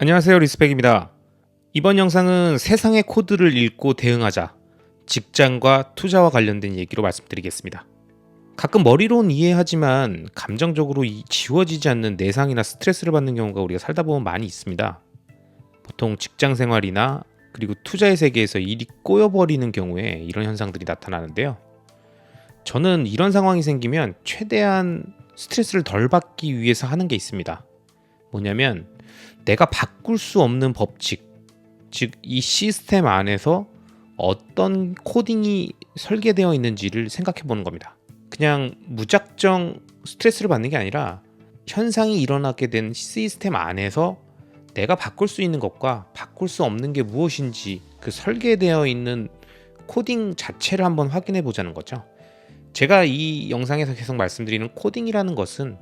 안녕하세요, 리스펙입니다. 이번 영상은 세상의 코드를 읽고 대응하자, 직장과 투자와 관련된 얘기로 말씀드리겠습니다. 가끔 머리로는 이해하지만 감정적으로 지워지지 않는 내상이나 스트레스를 받는 경우가 우리가 살다 보면 많이 있습니다. 보통 직장 생활이나 그리고 투자의 세계에서 일이 꼬여버리는 경우에 이런 현상들이 나타나는데요. 저는 이런 상황이 생기면 최대한 스트레스를 덜 받기 위해서 하는 게 있습니다. 뭐냐면 내가 바꿀 수 없는 법칙, 즉 이 시스템 안에서 어떤 코딩이 설계되어 있는지를 생각해 보는 겁니다. 그냥 무작정 스트레스를 받는 게 아니라 현상이 일어나게 된 시스템 안에서 내가 바꿀 수 있는 것과 바꿀 수 없는 게 무엇인지 그 설계되어 있는 코딩 자체를 한번 확인해 보자는 거죠. 제가 이 영상에서 계속 말씀드리는 코딩이라는 것은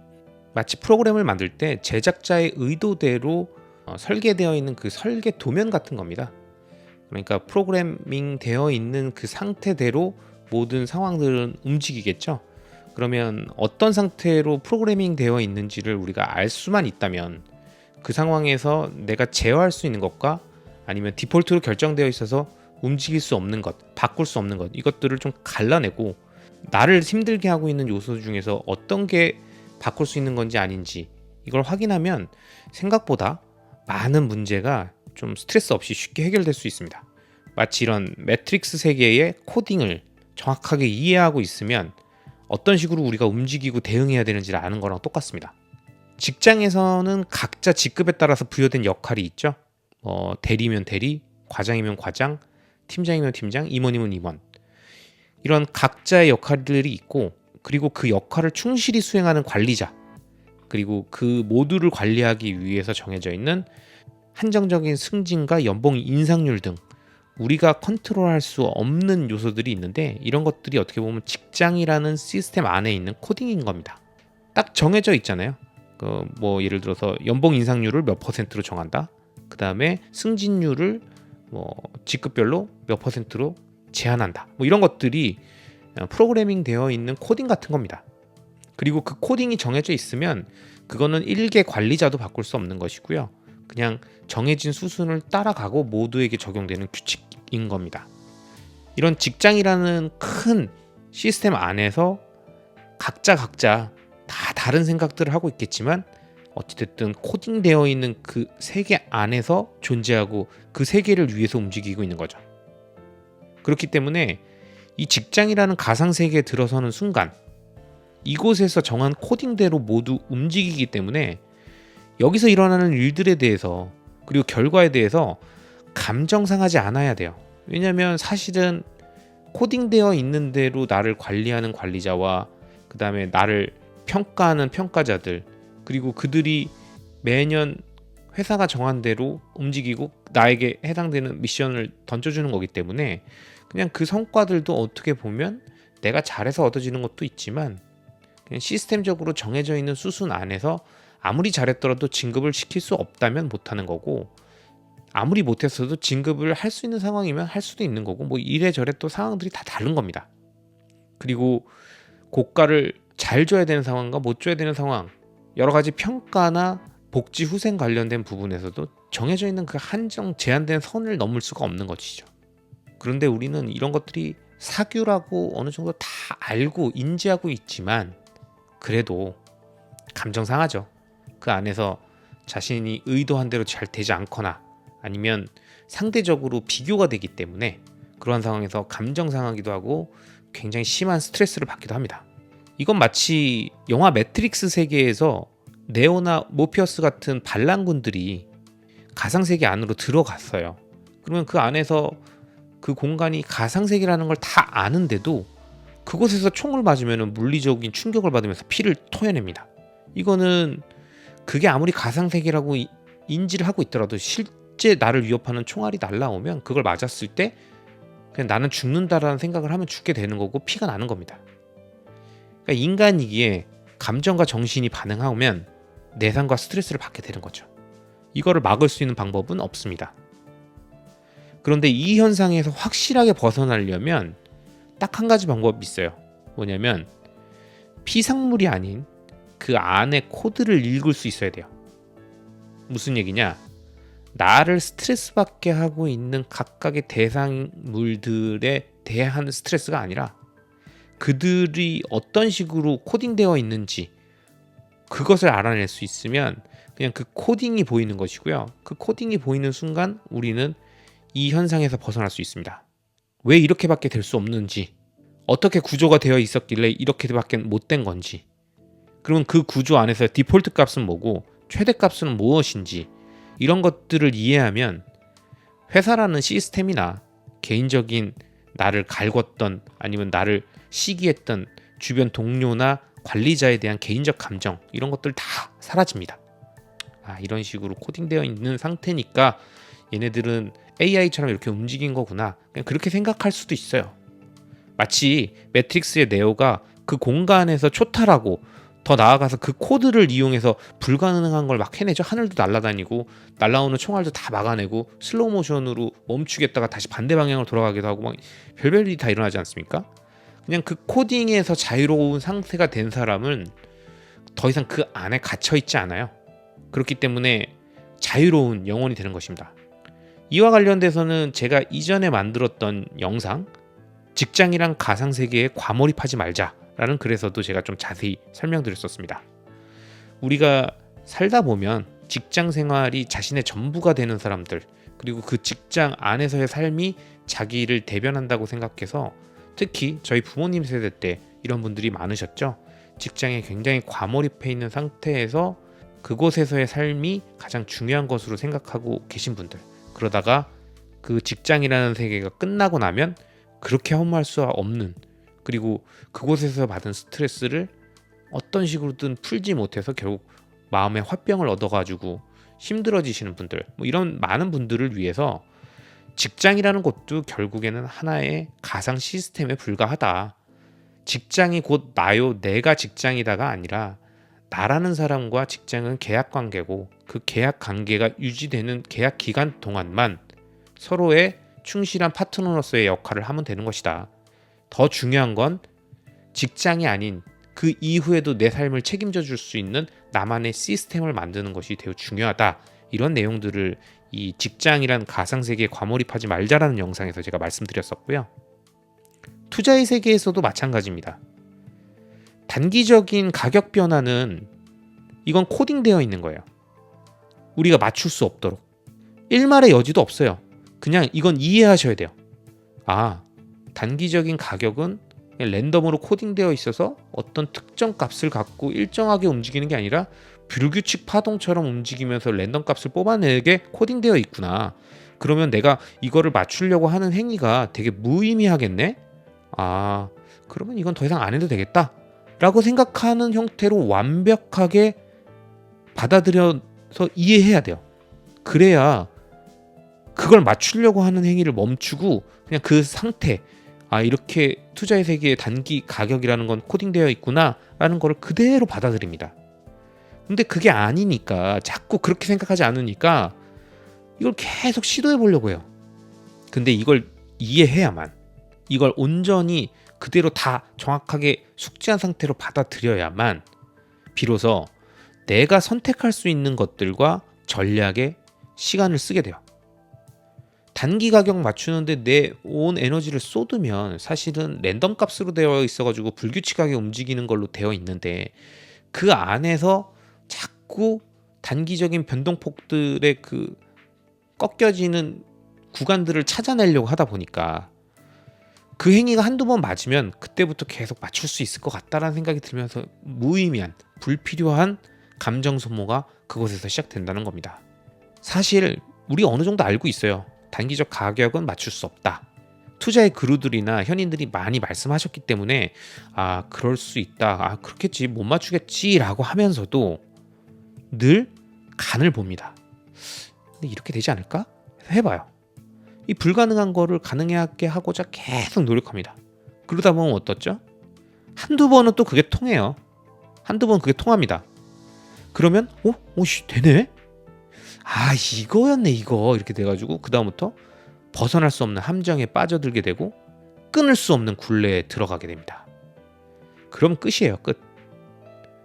마치 프로그램을 만들 때 제작자의 의도대로 설계되어 있는 그 설계 도면 같은 겁니다. 그러니까 프로그래밍 되어 있는 그 상태대로 모든 상황들은 움직이겠죠. 그러면 어떤 상태로 프로그래밍 되어 있는지를 우리가 알 수만 있다면 그 상황에서 내가 제어할 수 있는 것과 아니면 디폴트로 결정되어 있어서 움직일 수 없는 것, 바꿀 수 없는 것, 이것들을 좀 갈라내고 나를 힘들게 하고 있는 요소 중에서 어떤 게 바꿀 수 있는 건지 아닌지 이걸 확인하면 생각보다 많은 문제가 좀 스트레스 없이 쉽게 해결될 수 있습니다. 마치 이런 매트릭스 세계의 코딩을 정확하게 이해하고 있으면 어떤 식으로 우리가 움직이고 대응해야 되는지를 아는 거랑 똑같습니다. 직장에서는 각자 직급에 따라서 부여된 역할이 있죠. 대리면 대리, 과장이면 과장, 팀장이면 팀장, 임원이면 임원. 이런 각자의 역할들이 있고, 그리고 그 역할을 충실히 수행하는 관리자, 그리고 그 모두를 관리하기 위해서 정해져 있는 한정적인 승진과 연봉 인상률 등 우리가 컨트롤할 수 없는 요소들이 있는데, 이런 것들이 어떻게 보면 직장이라는 시스템 안에 있는 코딩인 겁니다. 딱 정해져 있잖아요. 예를 들어서 연봉 인상률을 몇 퍼센트로 정한다. 그 다음에 승진율을 직급별로 몇 퍼센트로 제한한다. 이런 것들이 프로그래밍 되어 있는 코딩 같은 겁니다. 그리고 그 코딩이 정해져 있으면 그거는 일개 관리자도 바꿀 수 없는 것이고요. 그냥 정해진 수순을 따라가고 모두에게 적용되는 규칙인 겁니다. 이런 직장이라는 큰 시스템 안에서 각자 다 다른 생각들을 하고 있겠지만 어찌됐든 코딩되어 있는 그 세계 안에서 존재하고 그 세계를 위해서 움직이고 있는 거죠. 그렇기 때문에 이 직장이라는 가상세계에 들어서는 순간 이곳에서 정한 코딩대로 모두 움직이기 때문에 여기서 일어나는 일들에 대해서 그리고 결과에 대해서 감정 상하지 않아야 돼요. 왜냐하면 사실은 코딩되어 있는 대로 나를 관리하는 관리자와 그 다음에 나를 평가하는 평가자들, 그리고 그들이 매년 회사가 정한 대로 움직이고 나에게 해당되는 미션을 던져주는 거기 때문에 그냥 그 성과들도 어떻게 보면 내가 잘해서 얻어지는 것도 있지만 그냥 시스템적으로 정해져 있는 수순 안에서 아무리 잘했더라도 진급을 시킬 수 없다면 못하는 거고, 아무리 못했어도 진급을 할 수 있는 상황이면 할 수도 있는 거고, 이래저래 또 상황들이 다 다른 겁니다. 그리고 고가를 잘 줘야 되는 상황과 못 줘야 되는 상황, 여러 가지 평가나 복지 후생 관련된 부분에서도 정해져 있는 그 한정 제한된 선을 넘을 수가 없는 것이죠. 그런데 우리는 이런 것들이 사규라고 어느 정도 다 알고 인지하고 있지만 그래도 감정 상하죠. 그 안에서 자신이 의도한 대로 잘 되지 않거나 아니면 상대적으로 비교가 되기 때문에 그러한 상황에서 감정 상하기도 하고 굉장히 심한 스트레스를 받기도 합니다. 이건 마치 영화 매트릭스 세계에서 네오나 모피어스 같은 반란군들이 가상세계 안으로 들어갔어요. 그러면 그 안에서 그 공간이 가상세계라는 걸 다 아는데도 그곳에서 총을 맞으면 물리적인 충격을 받으면서 피를 토해냅니다. 이거는 그게 아무리 가상세계라고 인지를 하고 있더라도 실제 나를 위협하는 총알이 날라오면 그걸 맞았을 때 그냥 나는 죽는다라는 생각을 하면 죽게 되는 거고 피가 나는 겁니다. 그러니까 인간이기에 감정과 정신이 반응하면 내상과 스트레스를 받게 되는 거죠. 이거를 막을 수 있는 방법은 없습니다. 그런데 이 현상에서 확실하게 벗어나려면 딱 한 가지 방법이 있어요. 뭐냐면 피상물이 아닌 그 안에 코드를 읽을 수 있어야 돼요. 무슨 얘기냐? 나를 스트레스 받게 하고 있는 각각의 대상물들에 대한 스트레스가 아니라 그들이 어떤 식으로 코딩되어 있는지 그것을 알아낼 수 있으면 그냥 그 코딩이 보이는 것이고요. 그 코딩이 보이는 순간 우리는 이 현상에서 벗어날 수 있습니다. 왜 이렇게밖에 될 수 없는지, 어떻게 구조가 되어 있었길래 이렇게밖에 못 된 건지, 그러면 그 구조 안에서 디폴트 값은 뭐고 최대 값은 무엇인지, 이런 것들을 이해하면 회사라는 시스템이나 개인적인 나를 갈궜던 아니면 나를 시기했던 주변 동료나 관리자에 대한 개인적 감정, 이런 것들 다 사라집니다. 이런 식으로 코딩되어 있는 상태니까 얘네들은 AI처럼 이렇게 움직인 거구나, 그냥 그렇게 생각할 수도 있어요. 마치 매트릭스의 네오가 그 공간에서 초탈하고 더 나아가서 그 코드를 이용해서 불가능한 걸 막 해내죠. 하늘도 날아다니고 날아오는 총알도 다 막아내고 슬로우 모션으로 멈추겠다가 다시 반대 방향으로 돌아가기도 하고 막 별별일이 다 일어나지 않습니까? 그냥 그 코딩에서 자유로운 상태가 된 사람은 더 이상 그 안에 갇혀 있지 않아요. 그렇기 때문에 자유로운 영혼이 되는 것입니다. 이와 관련돼서는 제가 이전에 만들었던 영상, 직장이란 가상세계에 과몰입하지 말자라는 글에서도 제가 좀 자세히 설명드렸었습니다. 우리가 살다 보면 직장 생활이 자신의 전부가 되는 사람들, 그리고 그 직장 안에서의 삶이 자기를 대변한다고 생각해서 특히 저희 부모님 세대 때 이런 분들이 많으셨죠. 직장에 굉장히 과몰입해 있는 상태에서 그곳에서의 삶이 가장 중요한 것으로 생각하고 계신 분들, 그러다가 그 직장이라는 세계가 끝나고 나면 그렇게 허무할 수 없는, 그리고 그곳에서 받은 스트레스를 어떤 식으로든 풀지 못해서 결국 마음의 화병을 얻어가지고 힘들어지시는 분들, 이런 많은 분들을 위해서 직장이라는 것도 결국에는 하나의 가상 시스템에 불과하다. 직장이 곧 나요, 내가 직장이다가 아니라 나라는 사람과 직장은 계약 관계고 그 계약 관계가 유지되는 계약 기간 동안만 서로의 충실한 파트너로서의 역할을 하면 되는 것이다. 더 중요한 건 직장이 아닌 그 이후에도 내 삶을 책임져 줄 수 있는 나만의 시스템을 만드는 것이 되게 중요하다. 이런 내용들을 이 직장이란 가상세계에 과몰입하지 말자라는 영상에서 제가 말씀드렸었고요. 투자의 세계에서도 마찬가지입니다. 단기적인 가격 변화는 이건 코딩되어 있는 거예요. 우리가 맞출 수 없도록. 일말의 여지도 없어요. 그냥 이건 이해하셔야 돼요. 단기적인 가격은 랜덤으로 코딩되어 있어서 어떤 특정 값을 갖고 일정하게 움직이는 게 아니라 불규칙 파동처럼 움직이면서 랜덤 값을 뽑아내게 코딩되어 있구나. 그러면 내가 이거를 맞추려고 하는 행위가 되게 무의미하겠네? 그러면 이건 더 이상 안 해도 되겠다 라고 생각하는 형태로 완벽하게 받아들여서 이해해야 돼요. 그래야 그걸 맞추려고 하는 행위를 멈추고 그냥 그 상태, 이렇게 투자의 세계에 단기 가격이라는 건 코딩되어 있구나 라는 걸 그대로 받아들입니다. 근데 그게 아니니까, 자꾸 그렇게 생각하지 않으니까 이걸 계속 시도해 보려고 해요. 근데 이걸 이해해야만, 이걸 온전히 그대로 다 정확하게 숙지한 상태로 받아들여야만 비로소 내가 선택할 수 있는 것들과 전략에 시간을 쓰게 돼요. 단기 가격 맞추는데 내 온 에너지를 쏟으면 사실은 랜덤 값으로 되어 있어가지고 불규칙하게 움직이는 걸로 되어 있는데, 그 안에서 자꾸 단기적인 변동폭들의 그 꺾여지는 구간들을 찾아내려고 하다 보니까 그 행위가 한두 번 맞으면 그때부터 계속 맞출 수 있을 것 같다라는 생각이 들면서 무의미한, 불필요한 감정 소모가 그곳에서 시작된다는 겁니다. 사실 우리 어느 정도 알고 있어요. 단기적 가격은 맞출 수 없다. 투자의 그루들이나 현인들이 많이 말씀하셨기 때문에 그럴 수 있다, 그렇겠지, 못 맞추겠지 라고 하면서도 늘 간을 봅니다. 근데 이렇게 되지 않을까? 해봐요. 이 불가능한 거를 가능하게 하고자 계속 노력합니다. 그러다 보면 어떻죠? 한두 번은 또 그게 통해요. 한두 번 그게 통합니다. 그러면 되네? 이거였네 이거, 이렇게 돼가지고 그 다음부터 벗어날 수 없는 함정에 빠져들게 되고 끊을 수 없는 굴레에 들어가게 됩니다. 그럼 끝이에요, 끝.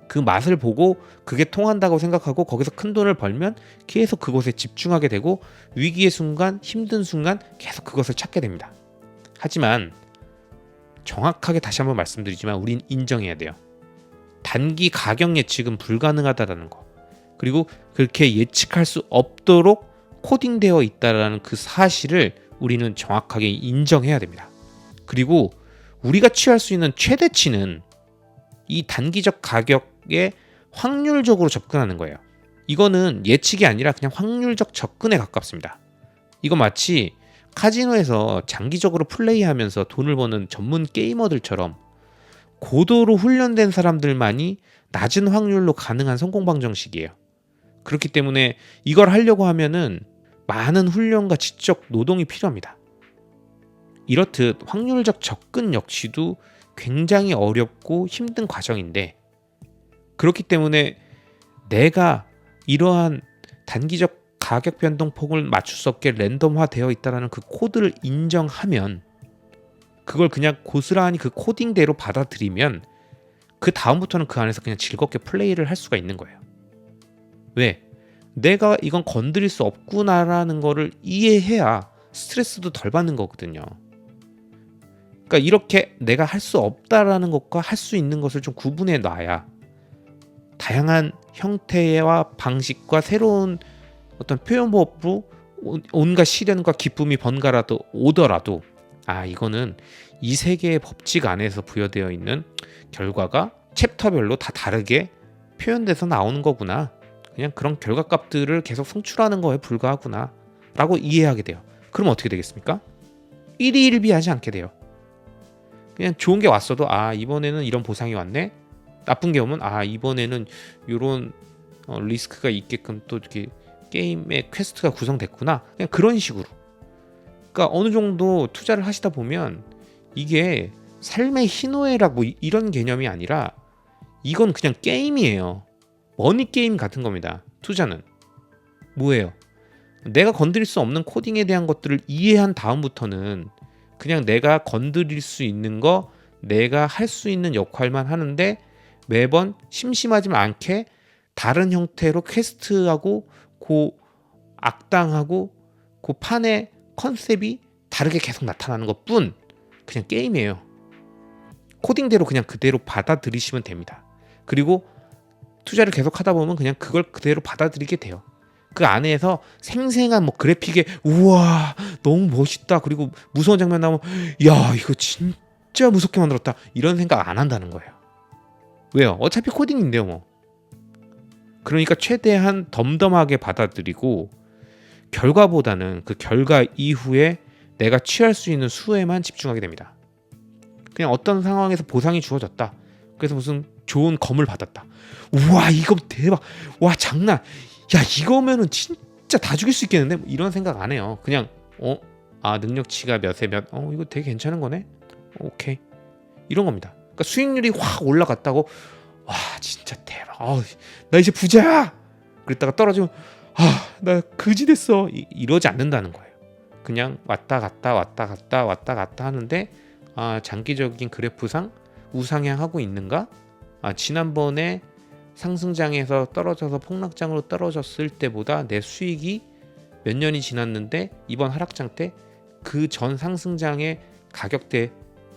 그 맛을 보고 그게 통한다고 생각하고 거기서 큰 돈을 벌면 계속 그것에 집중하게 되고 위기의 순간, 힘든 순간 계속 그것을 찾게 됩니다. 하지만 정확하게 다시 한번 말씀드리지만 우린 인정해야 돼요. 단기 가격 예측은 불가능하다라는 거. 그리고 그렇게 예측할 수 없도록 코딩되어 있다라는 그 사실을 우리는 정확하게 인정해야 됩니다. 그리고 우리가 취할 수 있는 최대치는 이 단기적 가격에 확률적으로 접근하는 거예요. 이거는 예측이 아니라 그냥 확률적 접근에 가깝습니다. 이거 마치 카지노에서 장기적으로 플레이하면서 돈을 버는 전문 게이머들처럼 고도로 훈련된 사람들만이 낮은 확률로 가능한 성공 방정식이에요. 그렇기 때문에 이걸 하려고 하면은 많은 훈련과 지적 노동이 필요합니다. 이렇듯 확률적 접근 역시도 굉장히 어렵고 힘든 과정인데, 그렇기 때문에 내가 이러한 단기적 가격 변동폭을 맞출 수 없게 랜덤화 되어 있다는 그 코드를 인정하면, 그걸 그냥 고스란히 그 코딩대로 받아들이면 그 다음부터는 그 안에서 그냥 즐겁게 플레이를 할 수가 있는 거예요. 왜? 내가 이건 건드릴 수 없구나라는 거를 이해해야 스트레스도 덜 받는 거거든요. 그러니까 이렇게 내가 할 수 없다라는 것과 할 수 있는 것을 좀 구분해 놔야 다양한 형태와 방식과 새로운 어떤 표현법으로 온갖 시련과 기쁨이 번갈아도 오더라도, 아, 이거는 이 세계의 법칙 안에서 부여되어 있는 결과가 챕터별로 다 다르게 표현돼서 나오는 거구나, 그냥 그런 결과값들을 계속 성출하는 거에 불과하구나 라고 이해하게 돼요. 그럼 어떻게 되겠습니까? 일희일비하지 않게 돼요. 그냥 좋은 게 왔어도 이번에는 이런 보상이 왔네, 나쁜 게 오면 이번에는 이런 리스크가 있게끔 또 이렇게 게임의 퀘스트가 구성됐구나, 그냥 그런 식으로. 그러니까 어느 정도 투자를 하시다 보면 이게 삶의 희노애락 이런 개념이 아니라 이건 그냥 게임이에요. 머니 게임 같은 겁니다. 투자는 뭐예요? 내가 건드릴 수 없는 코딩에 대한 것들을 이해한 다음부터는 그냥 내가 건드릴 수 있는 거, 내가 할 수 있는 역할만 하는데, 매번 심심하지 않게 다른 형태로 퀘스트하고 그 악당하고 그 판의 컨셉이 다르게 계속 나타나는 것뿐, 그냥 게임이에요. 코딩대로 그냥 그대로 받아들이시면 됩니다. 그리고 투자를 계속 하다 보면 그냥 그걸 그대로 받아들이게 돼요. 그 안에서 생생한 그래픽에 우와 너무 멋있다, 그리고 무서운 장면 나오면 야 이거 진짜 무섭게 만들었다, 이런 생각 안 한다는 거예요. 왜요? 어차피 코딩인데요 뭐. 그러니까 최대한 덤덤하게 받아들이고 결과보다는 그 결과 이후에 내가 취할 수 있는 수혜만 집중하게 됩니다. 그냥 어떤 상황에서 보상이 주어졌다, 그래서 무슨 좋은 검을 받았다, 우와 이거 대박, 와 장난, 야 이거면은 진짜 다 죽일 수 있겠는데, 이런 생각 안 해요. 그냥 능력치가 몇에 몇, 이거 되게 괜찮은 거네, 오케이, 이런 겁니다. 그러니까 수익률이 확 올라갔다고 와 진짜 대박, 나 이제 부자야, 그랬다가 떨어지면 나 그지 됐어, 이러지 않는다는 거예요. 그냥 왔다 갔다 하는데 장기적인 그래프상 우상향하고 있는가? 지난번에 상승장에서 떨어져서 폭락장으로 떨어졌을 때보다 내 수익이 몇 년이 지났는데 이번 하락장 때 그 전 상승장의 가격대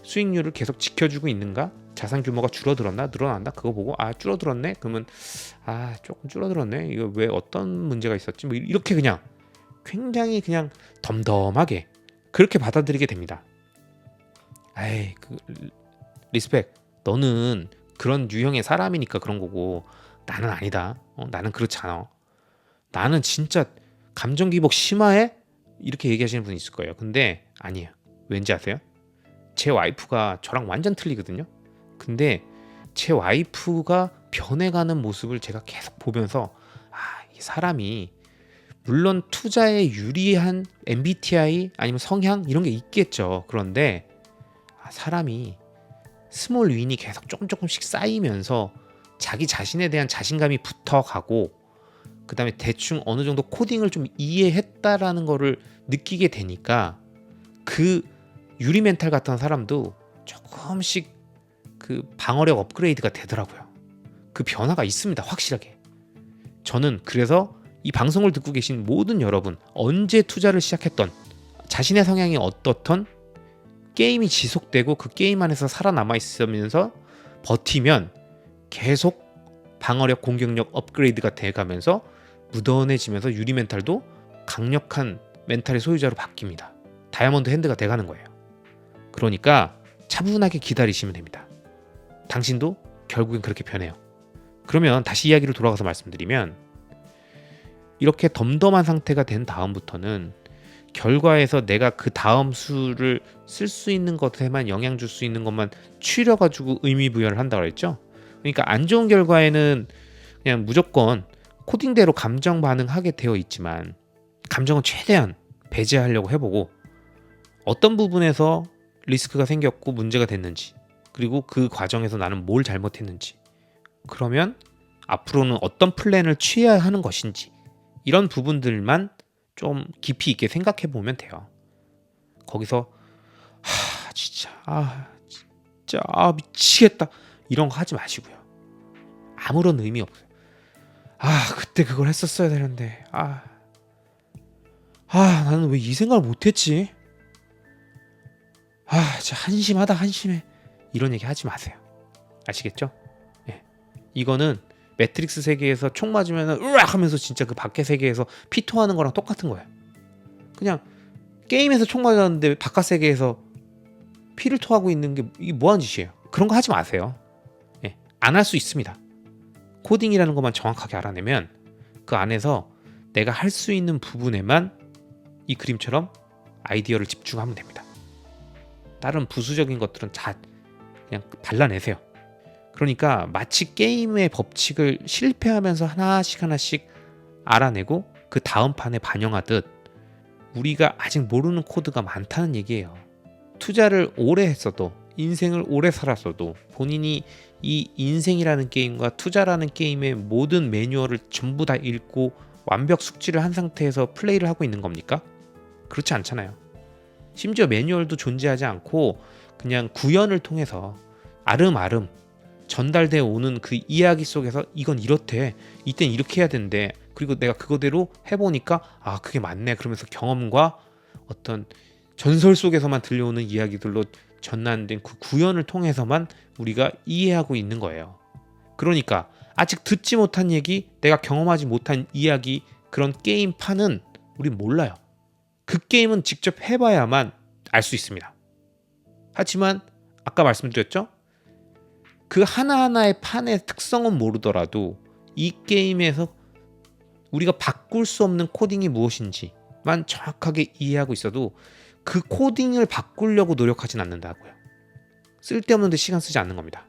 수익률을 계속 지켜주고 있는가? 자산 규모가 줄어들었나? 늘어났나? 그거 보고 줄어들었네? 그러면 조금 줄어들었네? 이거 왜 어떤 문제가 있었지? 이렇게 그냥 굉장히 그냥 덤덤하게 그렇게 받아들이게 됩니다. 리스펙, 너는 그런 유형의 사람이니까 그런 거고 나는 아니다. 나는 그렇지 않아. 나는 진짜 감정 기복 심화해? 이렇게 얘기하시는 분이 있을 거예요. 근데 아니에요. 왠지 아세요? 제 와이프가 저랑 완전 틀리거든요. 근데 제 와이프가 변해가는 모습을 제가 계속 보면서 이 사람이 물론 투자에 유리한 MBTI 아니면 성향 이런 게 있겠죠. 그런데 사람이 스몰 윈이 계속 조금씩 쌓이면서 자기 자신에 대한 자신감이 붙어가고, 그 다음에 대충 어느 정도 코딩을 좀 이해했다라는 거를 느끼게 되니까 그 유리 멘탈 같은 사람도 조금씩 그 방어력 업그레이드가 되더라고요. 그 변화가 있습니다. 확실하게. 저는 그래서 이 방송을 듣고 계신 모든 여러분, 언제 투자를 시작했던, 자신의 성향이 어떻던, 게임이 지속되고 그 게임 안에서 살아남아 있으면서 버티면 계속 방어력, 공격력 업그레이드가 돼가면서 무던해지면서 유리 멘탈도 강력한 멘탈의 소유자로 바뀝니다. 다이아몬드 핸드가 돼가는 거예요. 그러니까 차분하게 기다리시면 됩니다. 당신도 결국엔 그렇게 변해요. 그러면 다시 이야기로 돌아가서 말씀드리면, 이렇게 덤덤한 상태가 된 다음부터는 결과에서 내가 그 다음 수를 쓸 수 있는 것에만 영향 줄 수 있는 것만 추려가지고 의미 부여를 한다고 했죠. 그러니까 안 좋은 결과에는 그냥 무조건 코딩대로 감정 반응하게 되어 있지만, 감정은 최대한 배제하려고 해보고, 어떤 부분에서 리스크가 생겼고 문제가 됐는지, 그리고 그 과정에서 나는 뭘 잘못했는지, 그러면 앞으로는 어떤 플랜을 취해야 하는 것인지, 이런 부분들만 좀 깊이 있게 생각해 보면 돼요. 거기서 진짜 미치겠다 이런 거 하지 마시고요. 아무런 의미 없어요. 그때 그걸 했었어야 되는데 나는 왜 이 생각을 못했지? 진짜 한심해 이런 얘기 하지 마세요. 아시겠죠? 네. 이거는 매트릭스 세계에서 총 맞으면 으악 하면서 진짜 그 밖의 세계에서 피토하는 거랑 똑같은 거예요. 그냥 게임에서 총 맞았는데 바깥 세계에서 피를 토하고 있는 게 이게 뭐하는 짓이에요. 그런 거 하지 마세요. 안 할 수 있습니다. 코딩이라는 것만 정확하게 알아내면 그 안에서 내가 할 수 있는 부분에만 이 그림처럼 아이디어를 집중하면 됩니다. 다른 부수적인 것들은 다 그냥 발라내세요. 그러니까 마치 게임의 법칙을 실패하면서 하나씩 알아내고 그 다음 판에 반영하듯 우리가 아직 모르는 코드가 많다는 얘기예요. 투자를 오래 했어도, 인생을 오래 살았어도 본인이 이 인생이라는 게임과 투자라는 게임의 모든 매뉴얼을 전부 다 읽고 완벽 숙지를 한 상태에서 플레이를 하고 있는 겁니까? 그렇지 않잖아요. 심지어 매뉴얼도 존재하지 않고 그냥 구현을 통해서 아름아름 전달되어 오는 그 이야기 속에서 이건 이렇대, 이땐 이렇게 해야 된대, 그리고 내가 그거대로 해보니까 그게 맞네, 그러면서 경험과 어떤 전설 속에서만 들려오는 이야기들로 전환된 그 구현을 통해서만 우리가 이해하고 있는 거예요. 그러니까 아직 듣지 못한 얘기, 내가 경험하지 못한 이야기, 그런 게임판은 우린 몰라요. 그 게임은 직접 해봐야만 알 수 있습니다. 하지만 아까 말씀드렸죠? 그 하나하나의 판의 특성은 모르더라도 이 게임에서 우리가 바꿀 수 없는 코딩이 무엇인지만 정확하게 이해하고 있어도 그 코딩을 바꾸려고 노력하진 않는다고요. 쓸데없는 데 시간 쓰지 않는 겁니다.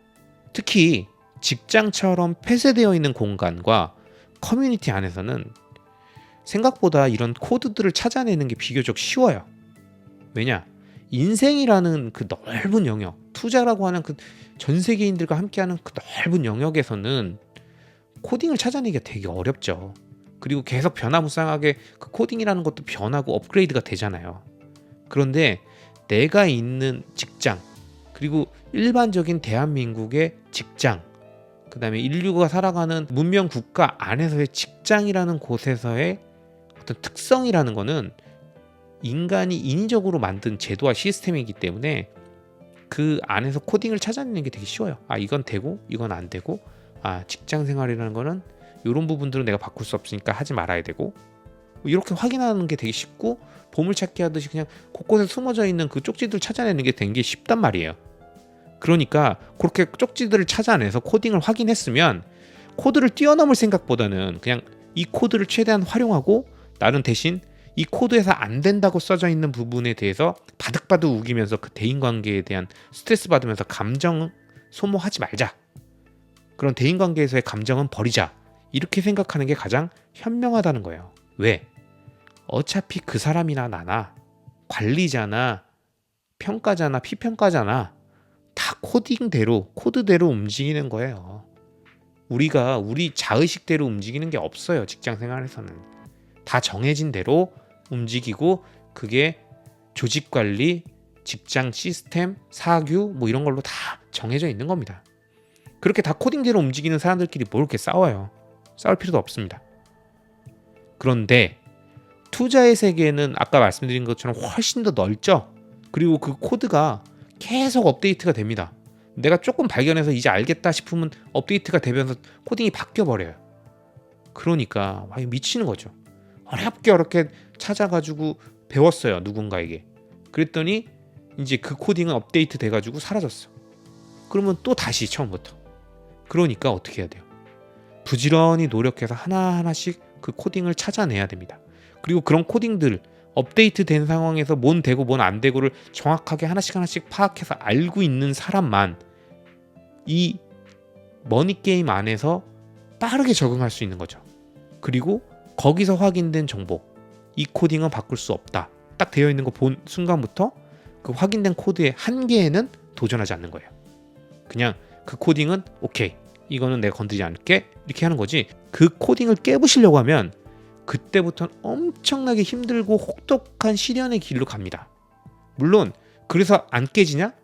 특히 직장처럼 폐쇄되어 있는 공간과 커뮤니티 안에서는 생각보다 이런 코드들을 찾아내는 게 비교적 쉬워요. 왜냐? 인생이라는 그 넓은 영역, 투자라고 하는 그 전 세계인들과 함께하는 그 넓은 영역에서는 코딩을 찾아내기가 되게 어렵죠. 그리고 계속 변화무쌍하게 그 코딩이라는 것도 변하고 업그레이드가 되잖아요. 그런데 내가 있는 직장, 그리고 일반적인 대한민국의 직장, 그 다음에 인류가 살아가는 문명 국가 안에서의 직장이라는 곳에서의 어떤 특성이라는 거는 인간이 인위적으로 만든 제도와 시스템이기 때문에 그 안에서 코딩을 찾아내는 게 되게 쉬워요. 이건 되고 이건 안 되고, 직장 생활이라는 거는 이런 부분들은 내가 바꿀 수 없으니까 하지 말아야 되고, 이렇게 확인하는 게 되게 쉽고, 보물찾기 하듯이 그냥 곳곳에 숨어져 있는 그 쪽지들 찾아내는 게 된 게 쉽단 말이에요. 그러니까 그렇게 쪽지들을 찾아내서 코딩을 확인했으면 코드를 뛰어넘을 생각보다는 그냥 이 코드를 최대한 활용하고, 나는 대신 이 코드에서 안 된다고 써져 있는 부분에 대해서 바득바득 우기면서 그 대인관계에 대한 스트레스 받으면서 감정 소모하지 말자, 그런 대인관계에서의 감정은 버리자, 이렇게 생각하는 게 가장 현명하다는 거예요. 왜? 어차피 그 사람이나 나나 관리자나 평가자나 피평가자나 다 코딩대로, 코드대로 움직이는 거예요. 우리가 우리 자의식대로 움직이는 게 없어요. 직장 생활에서는 다 정해진 대로 움직이고, 그게 조직관리, 직장 시스템, 사규 이런 걸로 다 정해져 있는 겁니다. 그렇게 다 코딩대로 움직이는 사람들끼리 뭘 이렇게 싸워요. 싸울 필요도 없습니다. 그런데 투자의 세계는 아까 말씀드린 것처럼 훨씬 더 넓죠. 그리고 그 코드가 계속 업데이트가 됩니다. 내가 조금 발견해서 이제 알겠다 싶으면 업데이트가 되면서 코딩이 바뀌어버려요. 그러니까 미치는 거죠. 어렵게 찾아가지고 배웠어요. 누군가에게. 그랬더니 이제 그 코딩은 업데이트 돼가지고 사라졌어. 그러면 또 다시 처음부터. 그러니까 어떻게 해야 돼요? 부지런히 노력해서 하나하나씩 그 코딩을 찾아내야 됩니다. 그리고 그런 코딩들 업데이트 된 상황에서 뭔 되고 뭔 안 되고를 정확하게 하나씩 파악해서 알고 있는 사람만 이 머니게임 안에서 빠르게 적응할 수 있는 거죠. 그리고 거기서 확인된 정보, 이 코딩은 바꿀 수 없다, 딱 되어 있는 거 본 순간부터 그 확인된 코드의 한계에는 도전하지 않는 거예요. 그냥 그 코딩은 오케이, 이거는 내가 건드리지 않을게, 이렇게 하는 거지. 그 코딩을 깨부시려고 하면 그때부터는 엄청나게 힘들고 혹독한 시련의 길로 갑니다. 물론 그래서 안 깨지냐?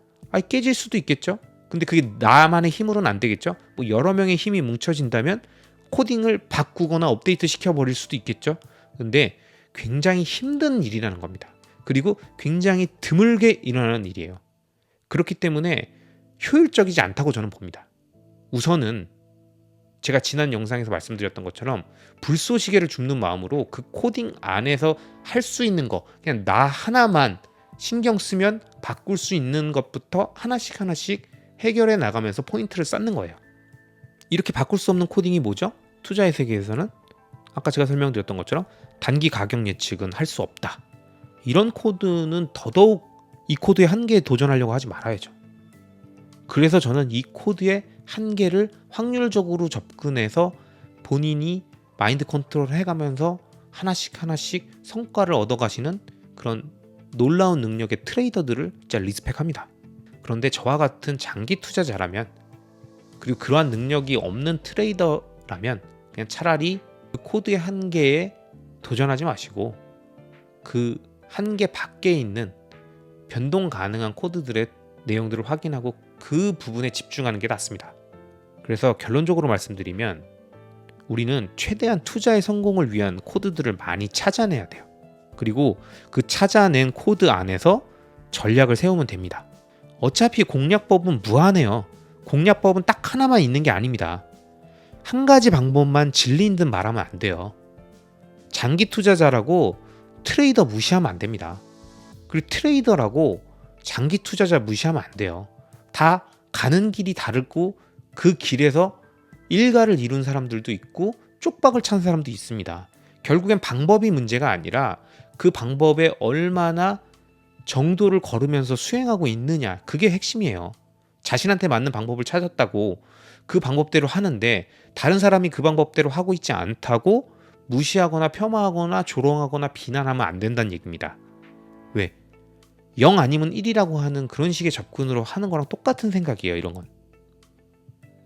깨질 수도 있겠죠. 근데 그게 나만의 힘으로는 안 되겠죠. 뭐 여러 명의 힘이 뭉쳐진다면 코딩을 바꾸거나 업데이트 시켜버릴 수도 있겠죠. 근데 굉장히 힘든 일이라는 겁니다. 그리고 굉장히 드물게 일어나는 일이에요. 그렇기 때문에 효율적이지 않다고 저는 봅니다. 우선은 제가 지난 영상에서 말씀드렸던 것처럼 불쏘시개를 줍는 마음으로 그 코딩 안에서 할 수 있는 거, 그냥 나 하나만 신경 쓰면 바꿀 수 있는 것부터 하나씩 해결해 나가면서 포인트를 쌓는 거예요. 이렇게 바꿀 수 없는 코딩이 뭐죠? 투자의 세계에서는 아까 제가 설명드렸던 것처럼 단기 가격 예측은 할 수 없다. 이런 코드는 더더욱 이 코드의 한계에 도전하려고 하지 말아야죠. 그래서 저는 이 코드의 한계를 확률적으로 접근해서 본인이 마인드 컨트롤을 해가면서 하나씩 성과를 얻어가시는 그런 놀라운 능력의 트레이더들을 진짜 리스펙합니다. 그런데 저와 같은 장기 투자자라면, 그리고 그러한 능력이 없는 트레이더라면 그냥 차라리 그 코드의 한계에 도전하지 마시고 그 한계 밖에 있는 변동 가능한 코드들의 내용들을 확인하고 그 부분에 집중하는 게 낫습니다. 그래서 결론적으로 말씀드리면 우리는 최대한 투자의 성공을 위한 코드들을 많이 찾아내야 돼요. 그리고 그 찾아낸 코드 안에서 전략을 세우면 됩니다. 어차피 공략법은 무한해요. 공략법은 딱 하나만 있는 게 아닙니다. 한 가지 방법만 진리인 듯 말하면 안 돼요. 장기 투자자라고 트레이더 무시하면 안 됩니다. 그리고 트레이더라고 장기 투자자 무시하면 안 돼요. 다 가는 길이 다르고 그 길에서 일가를 이룬 사람들도 있고 쪽박을 찬 사람도 있습니다. 결국엔 방법이 문제가 아니라 그 방법에 얼마나 정도를 걸으면서 수행하고 있느냐, 그게 핵심이에요. 자신한테 맞는 방법을 찾았다고 그 방법대로 하는데 다른 사람이 그 방법대로 하고 있지 않다고 무시하거나 폄하하거나 조롱하거나 비난하면 안 된다는 얘기입니다. 왜? 0 아니면 1이라고 하는 그런 식의 접근으로 하는 거랑 똑같은 생각이에요, 이런 건.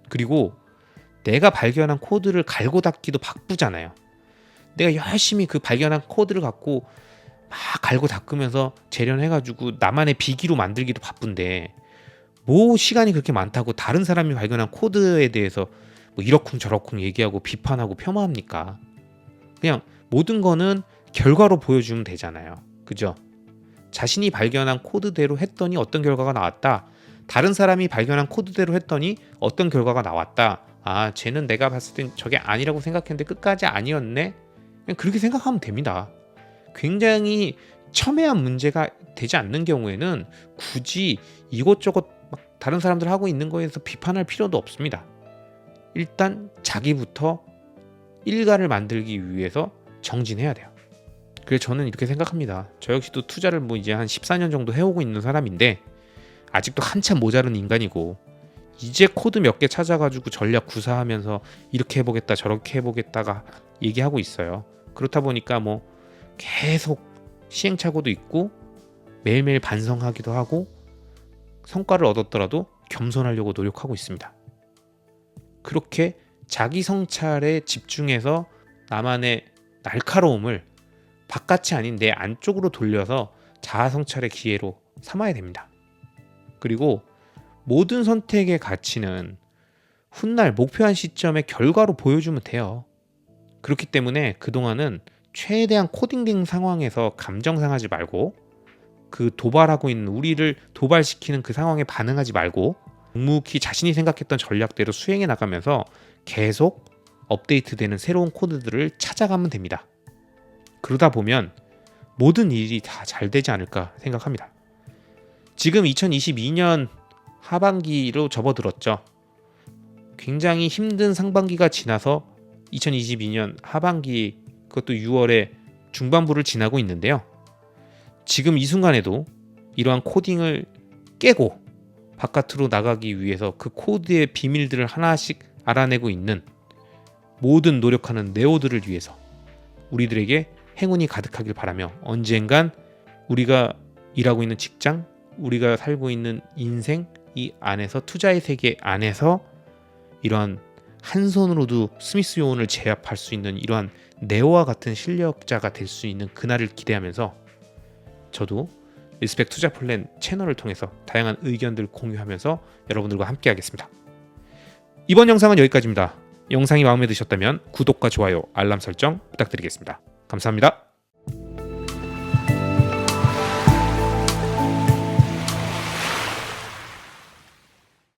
그리고 내가 발견한 코드를 갈고 닦기도 바쁘잖아요. 내가 열심히 그 발견한 코드를 갖고 막 갈고 닦으면서 재련해가지고 나만의 비기로 만들기도 바쁜데 뭐 시간이 그렇게 많다고 다른 사람이 발견한 코드에 대해서 뭐 이러쿵저러쿵 얘기하고 비판하고 폄하합니까? 그냥 모든 거는 결과로 보여주면 되잖아요. 그죠? 자신이 발견한 코드대로 했더니 어떤 결과가 나왔다. 다른 사람이 발견한 코드대로 했더니 어떤 결과가 나왔다. 쟤는 내가 봤을 땐 저게 아니라고 생각했는데 끝까지 아니었네. 그냥 그렇게 생각하면 됩니다. 굉장히 첨예한 문제가 되지 않는 경우에는 굳이 이것저것 막 다른 사람들 하고 있는 거에서 비판할 필요도 없습니다. 일단 자기부터 일가를 만들기 위해서 정진해야 돼요. 그래서 저는 이렇게 생각합니다. 저 역시도 투자를 이제 한 14년 정도 해오고 있는 사람인데 아직도 한참 모자른 인간이고 이제 코드 몇 개 찾아가지고 전략 구사하면서 이렇게 해보겠다 저렇게 해보겠다가 얘기하고 있어요. 그렇다 보니까 계속 시행착오도 있고 매일매일 반성하기도 하고 성과를 얻었더라도 겸손하려고 노력하고 있습니다. 그렇게 자기 성찰에 집중해서 나만의 날카로움을 바깥이 아닌 내 안쪽으로 돌려서 자아 성찰의 기회로 삼아야 됩니다. 그리고 모든 선택의 가치는 훗날 목표한 시점의 결과로 보여주면 돼요. 그렇기 때문에 그동안은 최대한 코딩 상황에서 감정 상하지 말고, 그 도발하고 있는 우리를 도발시키는 그 상황에 반응하지 말고 묵묵히 자신이 생각했던 전략대로 수행해 나가면서 계속 업데이트되는 새로운 코드들을 찾아가면 됩니다. 그러다 보면 모든 일이 다 잘 되지 않을까 생각합니다. 지금 2022년 하반기로 접어들었죠. 굉장히 힘든 상반기가 지나서 2022년 하반기, 그것도 6월에 중반부를 지나고 있는데요. 지금 이 순간에도 이러한 코딩을 깨고 바깥으로 나가기 위해서 그 코드의 비밀들을 하나씩 알아내고 있는 모든 노력하는 네오들을 위해서 우리들에게 행운이 가득하길 바라며, 언젠간 우리가 일하고 있는 직장, 우리가 살고 있는 인생, 이 안에서, 투자의 세계 안에서 이러한 한 손으로도 스미스 요원을 제압할 수 있는 이러한 네오와 같은 실력자가 될 수 있는 그날을 기대하면서, 저도 리스펙 투자 플랜 채널을 통해서 다양한 의견들 공유하면서 여러분들과 함께 하겠습니다. 이번 영상은 여기까지입니다. 영상이 마음에 드셨다면 구독과 좋아요, 알람 설정 부탁드리겠습니다. 감사합니다.